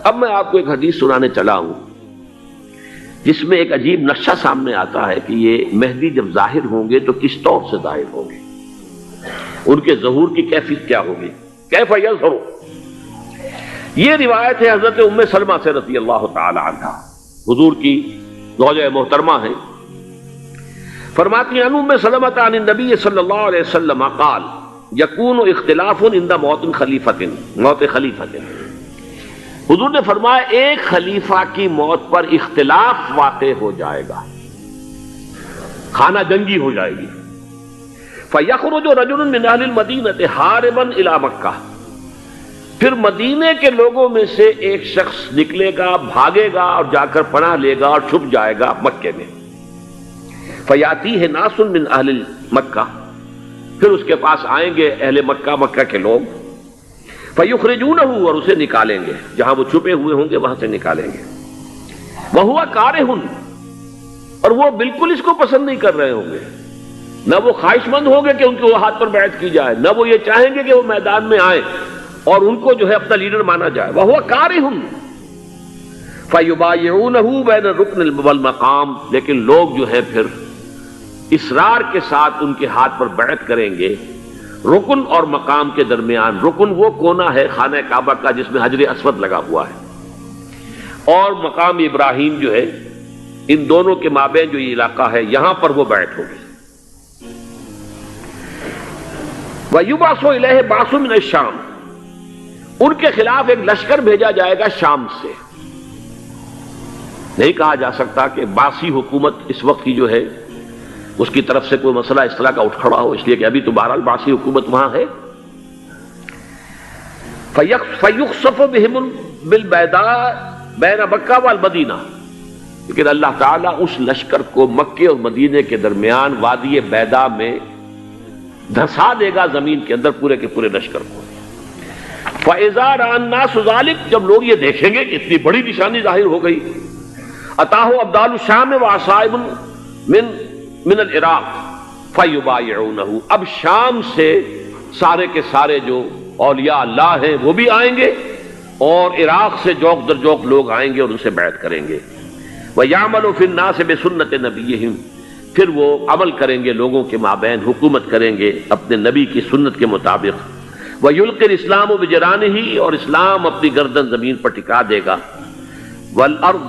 اب میں آپ کو ایک حدیث سنانے چلا ہوں جس میں ایک عجیب نقشہ سامنے آتا ہے کہ یہ مہدی جب ظاہر ہوں گے تو کس طور سے ظاہر ہوں گے، ان کے ظہور کی کیفیت کیا ہوگی، کیف یظہر۔ یہ روایت ہے حضرت ام سلمہ سے رضی اللہ تعالی عنہ، حضور کی زوجہ محترمہ ہیں، فرماتی ہیں ام سلمہ عن النبی صلی اللہ علیہ وسلم قال یکون اختلاف عند موت خلیفۃ، موت خلیفۃ، حضور نے فرمایا ایک خلیفہ کی موت پر اختلاف واقع ہو جائے گا، خانہ جنگی ہو جائے گی۔ فَيَخْرُجُ رَجُلٌ مِّنْ أَهْلِ الْمَدِينَةِ حَارِبًا إِلَىٰ مَكَّةَ، پھر مدینے کے لوگوں میں سے ایک شخص نکلے گا، بھاگے گا اور جا کر پناہ لے گا اور چھپ جائے گا مکے میں۔ فَيَأْتِيهِ نَاسٌ مِّنْ أَهْلِ مَكَّةِ، پھر اس کے پاس آئیں گے اہل مکہ، مکہ کے لوگ، فَيُخْرِجُونَهُ، اور اسے نکالیں گے، جہاں وہ چھپے ہوئے ہوں گے وہاں سے نکالیں گے۔ وَهُوَ كَارِهٌ، اور وہ بالکل اس کو پسند نہیں کر رہے ہوں گے، نہ وہ خواہش مند ہوں گے کہ ان کے ہاتھ پر بیعت کی جائے، نہ وہ یہ چاہیں گے کہ وہ میدان میں آئیں اور ان کو جو ہے اپنا لیڈر مانا جائے۔ وَهُوَ كَارِهٌ فَيُبَايِعُونَهُ بَيْنَ الرُّكْنِ وَالْمَقَامِ، لیکن لوگ جو ہے پھر اصرار کے ساتھ ان کے ہاتھ پر بیعت کریں گے رکن اور مقام کے درمیان۔ رکن وہ کونا ہے خانہ کعبہ کا جس میں حجر اسود لگا ہوا ہے، اور مقام ابراہیم جو ہے، ان دونوں کے مابین جو یہ علاقہ ہے یہاں پر وہ بیعت ہوگی۔ وَيُبْعَثُ إِلَيْهِ بَعْثٌ مِّنَ الشَّامِ، ان کے خلاف ایک لشکر بھیجا جائے گا شام سے۔ نہیں کہا جا سکتا کہ باسی حکومت اس وقت کی جو ہے اس کی طرف سے کوئی مسئلہ اس طرح کا اٹھ کھڑا ہو، اس لیے کہ ابھی تو بہرحال باسی حکومت وہاں ہے۔ فَيُخْسَفُ بِهِمُ بِالْبَيْضَاءِ بَيْنَ مَكَّةَ وَالْمَدِينَةِ، لیکن اللہ تعالیٰ اس لشکر کو مکے اور مدینے کے درمیان وادی بیضاء میں دھسا دے گا زمین کے اندر، پورے کے پورے لشکر کو۔ فَإِذَا رَأَى النَّاسُ ذَلِكَ، جب لوگ یہ دیکھیں گے کہ اتنی بڑی نشانی ظاہر ہو گئی، أَتَاهُ أَبْدَالُ الشَّامِ وَعَصَائِبٌ من العراق فَيُبَايِعُونَهُ، اب شام سے سارے کے سارے جو اولیاء اللہ ہیں وہ بھی آئیں گے، اور عراق سے جوق در جوق لوگ آئیں گے اور ان سے بیعت کریں گے۔ وَيَعْمَلُ فِي النَّاسِ بِسُنَّةِ نَبِيِّهِمْ، پھر وہ عمل کریں گے لوگوں کے مابین، حکومت کریں گے اپنے نبی کی سنت کے مطابق۔ وَيُلْقِي الْإِسْلَامُ بِجَرَانِهِ، اور اسلام اپنی گردن زمین پر ٹکا دے گا۔ وَالْأَرْض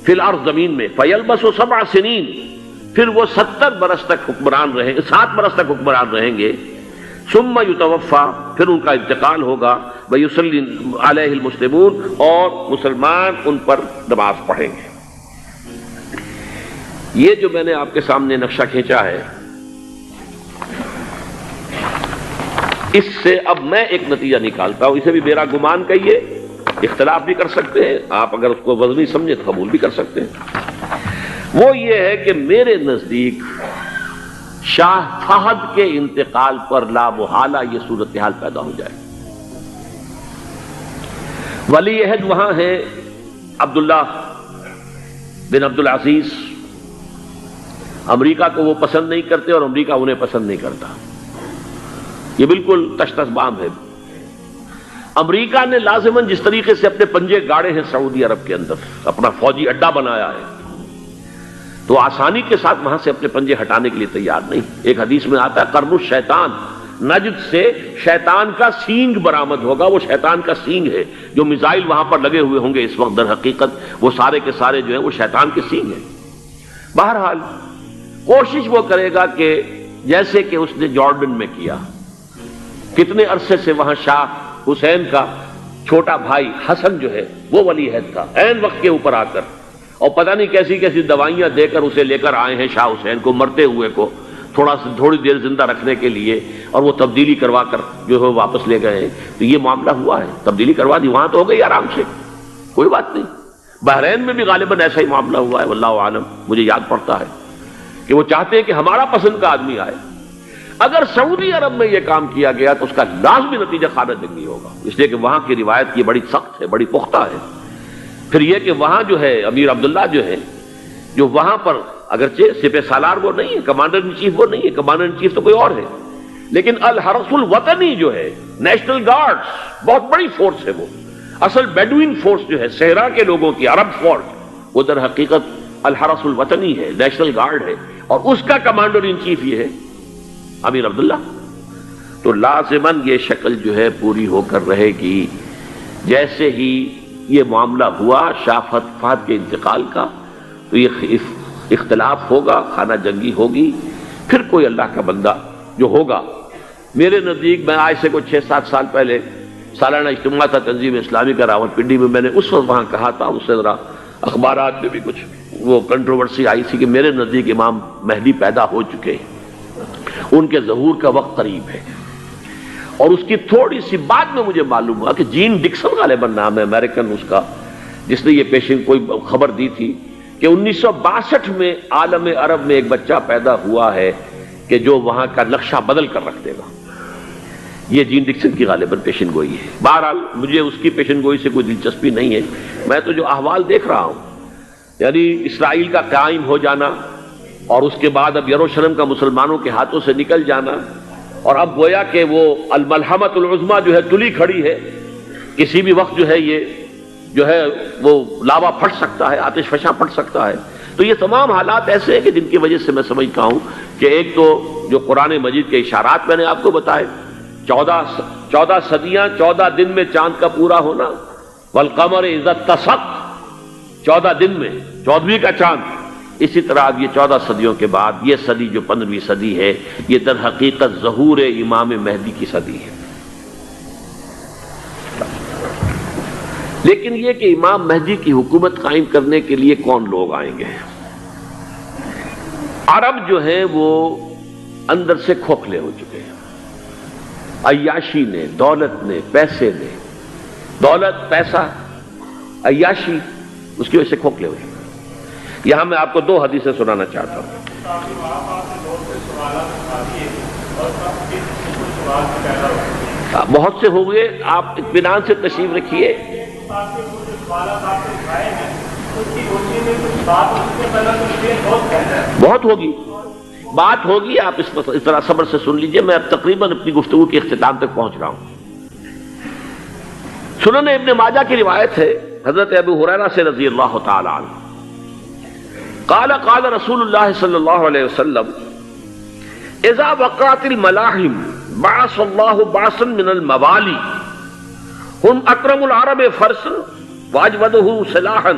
فِي الْأَرْض، زمین میں۔ فَيَلْبَسُ 7 سنین، پھر وہ 70 برس تک حکمران رہیں، 7 برس تک حکمران رہیں گے۔ ثم یتوفا، پھر ان کا انتقال ہوگا۔ ویصلی علیہ المسلمون، اور مسلمان ان پر نماز پڑھیں گے۔ یہ جو میں نے آپ کے سامنے نقشہ کھینچا ہے، اس سے اب میں ایک نتیجہ نکالتا ہوں، اسے بھی میرا گمان کہیے، اختلاف بھی کر سکتے ہیں آپ، اگر اس کو وزنی سمجھے تو قبول بھی کر سکتے ہیں۔ وہ یہ ہے کہ میرے نزدیک شاہ فہد کے انتقال پر لا محالہ یہ صورتحال پیدا ہو جائے۔ ولی عہد وہاں ہے عبداللہ بن عبدالعزیز، امریکہ کو وہ پسند نہیں کرتے اور امریکہ انہیں پسند نہیں کرتا، یہ بالکل تشتس بام ہے۔ امریکہ نے لازماً جس طریقے سے اپنے پنجے گاڑے ہیں سعودی عرب کے اندر، اپنا فوجی اڈا بنایا ہے، تو آسانی کے ساتھ وہاں سے اپنے پنجے ہٹانے کے لیے تیار نہیں۔ ایک حدیث میں آتا ہے قرن الشیطان، نجد سے شیطان کا سینگ برآمد ہوگا، وہ شیطان کا سینگ ہے، جو میزائل وہاں پر لگے ہوئے ہوں گے اس وقت، در حقیقت وہ سارے کے سارے جو ہیں وہ شیطان کے سینگ ہیں۔ بہرحال کوشش وہ کرے گا کہ جیسے کہ اس نے جارڈن میں کیا، کتنے عرصے سے وہاں شاہ حسین کا چھوٹا بھائی حسن جو ہے وہ ولی عہد تھا، عین وقت کے اوپر آ کر، اور پتہ نہیں کیسی کیسی دوائیاں دے کر اسے لے کر آئے ہیں شاہ حسین کو، مرتے ہوئے کو تھوڑی دیر زندہ رکھنے کے لیے، اور وہ تبدیلی کروا کر جو ہے واپس لے گئے ہیں۔ تو یہ معاملہ ہوا ہے، تبدیلی کروا دی، وہاں تو ہو گئی آرام سے، کوئی بات نہیں۔ بحرین میں بھی غالباً ایسا ہی معاملہ ہوا ہے، واللہ عالم، مجھے یاد پڑتا ہے کہ وہ چاہتے ہیں کہ ہمارا پسند کا آدمی آئے۔ اگر سعودی عرب میں یہ کام کیا گیا تو اس کا لازمی نتیجہ خانہ جنگی ہوگا، اس لیے کہ وہاں کی روایت کی بڑی سخت ہے، بڑی پختہ ہے۔ پھر یہ کہ وہاں جو ہے امیر عبداللہ جو ہے، جو وہاں پر اگرچہ سپہ سالار وہ نہیں ہے، کمانڈر ان چیف وہ نہیں ہے، کمانڈر ان چیف تو کوئی اور ہے، لیکن الحرس الوطنی جو ہے، نیشنل گارڈز، بہت بڑی فورس ہے وہ۔ اصل بیڈوین فورس جو ہے صحرا کے لوگوں کی عرب فورس، وہ در حقیقت الحرس الوطنی ہے، نیشنل گارڈ ہے، اور اس کا کمانڈر ان چیف یہ ہے امیر عبداللہ۔ تو لازماً یہ شکل جو ہے پوری ہو کر رہے گی۔ جیسے ہی یہ معاملہ ہوا شاہ فہد کے انتقال کا، تو یہ اختلاف ہوگا، خانہ جنگی ہوگی، پھر کوئی اللہ کا بندہ جو ہوگا۔ میرے نزدیک، میں آج سے کوئی 6-7 سال پہلے سالانہ اجتماع تھا تنظیم اسلامی کا راولپنڈی میں، میں نے اس وقت وہاں کہا تھا، اس سے ذرا اخبارات میں بھی کچھ وہ کنٹروورسی آئی تھی کہ میرے نزدیک امام مہدی پیدا ہو چکے ہیں، ان کے ظہور کا وقت قریب ہے۔ اور اس کی تھوڑی سی بعد میں مجھے معلوم ہوا کہ جین ڈکسن غالباً نام ہے امریکن اس کا، جس نے یہ پیشن کوئی خبر دی تھی کہ 1962 میں عالم عرب میں ایک بچہ پیدا ہوا ہے کہ جو وہاں کا نقشہ بدل کر رکھ دے گا۔ یہ جین ڈکسن کی غالباً پیشن گوئی ہے۔ بہرحال مجھے اس کی پیشن گوئی سے کوئی دلچسپی نہیں ہے، میں تو جو احوال دیکھ رہا ہوں، یعنی اسرائیل کا قائم ہو جانا، اور اس کے بعد اب یروشلم کا مسلمانوں کے ہاتھوں سے نکل جانا، اور اب گویا کہ وہ الملحمۃ العظمیٰ جو ہے تلی کھڑی ہے، کسی بھی وقت جو ہے یہ جو ہے وہ لاوا پھٹ سکتا ہے، آتش فشاں پھٹ سکتا ہے۔ تو یہ تمام حالات ایسے ہیں کہ جن کی وجہ سے میں سمجھتا ہوں کہ ایک تو جو قرآن مجید کے اشارات میں نے آپ کو بتائے، 14 صدیاں، 14 دن میں چاند کا پورا ہونا، والقمر اذا اتسق، 14 دن میں 14ویں کا چاند۔ اسی طرح اب یہ 14 صدیوں کے بعد یہ صدی جو 15ویں صدی ہے، یہ در حقیقت ظہور امام مہدی کی صدی ہے۔ لیکن یہ کہ امام مہدی کی حکومت قائم کرنے کے لیے کون لوگ آئیں گے؟ عرب جو ہیں وہ اندر سے کھوکھلے ہو چکے ہیں، عیاشی نے، دولت نے، پیسے نے، دولت، پیسہ، عیاشی، اس کی وجہ سے کھوکھلے ہو چکے ہیں۔ یہاں میں آپ کو 2 حدیثیں سنانا چاہتا ہوں۔ بہت سے ہو گئے، آپ اطمینان سے تشریف رکھیے۔ بہت ہوگی، بات ہوگی، آپ اس طرح صبر سے سن لیجئے۔ میں اب تقریباً اپنی گفتگو کے اختتام تک پہنچ رہا ہوں۔ سنن ابن ماجہ کی روایت ہے حضرت ابو ہریرہ سے رضی اللہ تعالی عنہ، قال قال رسول اللہ صلی اللہ علیہ وسلم اذا وقعت الملاحم بعث اللہ بعثا من الموالی هم اکرم العرب فرسا واجودہ سلاحا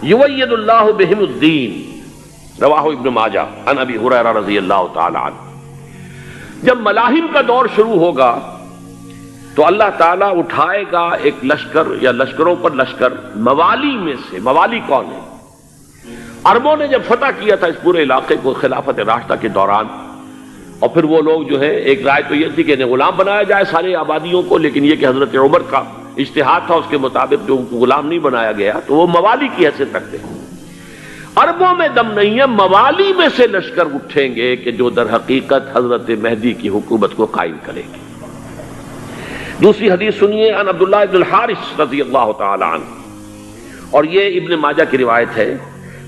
یوید اللہ بہم الدین، رواہ ابن ماجہ عن ابی ہریرہ رضی اللہ تعالی عنہ۔ جب ملاحم کا دور شروع ہوگا تو اللہ تعالیٰ اٹھائے گا ایک لشکر یا لشکروں پر لشکر موالی میں سے۔ موالی کون ہے؟ عربوں نے جب فتح کیا تھا اس پورے علاقے کو خلافت راشدہ کے دوران، اور پھر وہ لوگ جو ہے، ایک رائے تو یہ تھی کہ انہیں غلام بنایا جائے سارے آبادیوں کو، لیکن یہ کہ حضرت عمر کا اجتہاد تھا، اس کے مطابق جو ان کو غلام نہیں بنایا گیا، تو وہ موالی کی حیثیت رکھتے ہیں۔ عربوں میں دم نہیں ہے، موالی میں سے لشکر اٹھیں گے کہ جو در حقیقت حضرت مہدی کی حکومت کو قائم کریں گے۔ دوسری حدیث سنیے، عن عبداللہ ابن الحارث رضی اللہ تعالی عنہ، اور یہ ابن ماجہ کی روایت ہے،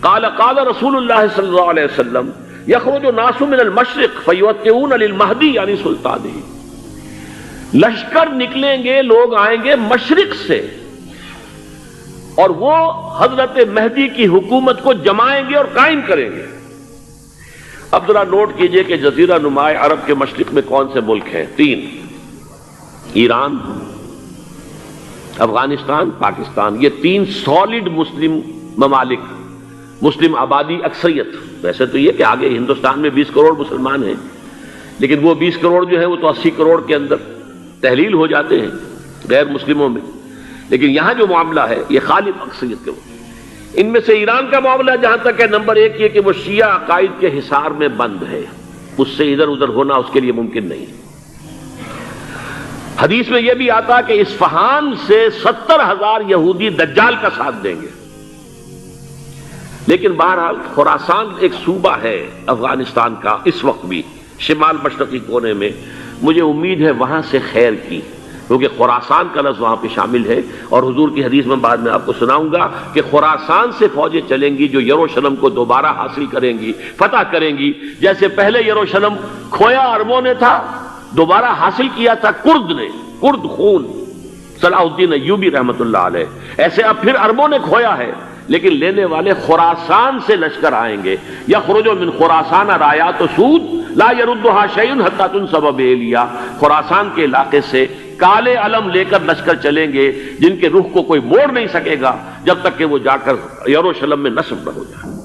قال قال رسول اللہ صلی اللہ علیہ وسلم یخرج الناس من المشرق فیوطئون للمہدی یعنی سلطانہ، لشکر نکلیں گے، لوگ آئیں گے مشرق سے، اور وہ حضرت مہدی کی حکومت کو جمائیں گے اور قائم کریں گے۔ اب ذرا نوٹ کیجئے کہ جزیرہ نما عرب کے مشرق میں کون سے ملک ہیں؟ 3، ایران، افغانستان، پاکستان۔ یہ 3 سالڈ مسلم ممالک، مسلم آبادی اکثریت۔ ویسے تو یہ کہ آگے ہندوستان میں 20 کروڑ مسلمان ہیں، لیکن وہ 20 کروڑ جو ہے وہ تو 80 کروڑ کے اندر تحلیل ہو جاتے ہیں غیر مسلموں میں، لیکن یہاں جو معاملہ ہے یہ غالب اکثریت کے۔ ان میں سے ایران کا معاملہ جہاں تک ہے، نمبر 1 یہ کہ وہ شیعہ عقائد کے حصار میں بند ہے، اس سے ادھر ادھر ہونا اس کے لیے ممکن نہیں۔ حدیث میں یہ بھی آتا کہ اصفہان سے 70,000 یہودی دجال کا ساتھ دیں گے۔ لیکن بہرحال خراسان ایک صوبہ ہے افغانستان کا اس وقت بھی، شمال مشرقی کونے میں، مجھے امید ہے وہاں سے خیر کی، کیونکہ خراسان کا لفظ وہاں پہ شامل ہے، اور حضور کی حدیث میں بعد میں آپ کو سناؤں گا کہ خراسان سے فوجیں چلیں گی جو یروشلم کو دوبارہ حاصل کریں گی، فتح کریں گی، جیسے پہلے یروشلم کھویا عربوں نے تھا، دوبارہ حاصل کیا تھا کرد نے، کرد خون صلاح الدین ایوبی رحمۃ اللہ علیہ. ایسے اب پھر عربوں نے کھویا ہے، لیکن لینے والے خراسان سے لشکر آئیں گے. یخرج من خراسان رایات سود لا یردھا شیء حتی تنصب بإیلیا. خراسان کے علاقے سے کالے علم لے کر لشکر چلیں گے جن کے رخ کو کوئی موڑ نہیں سکے گا جب تک کہ وہ جا کر یروشلم میں نصب نہ ہو جائے.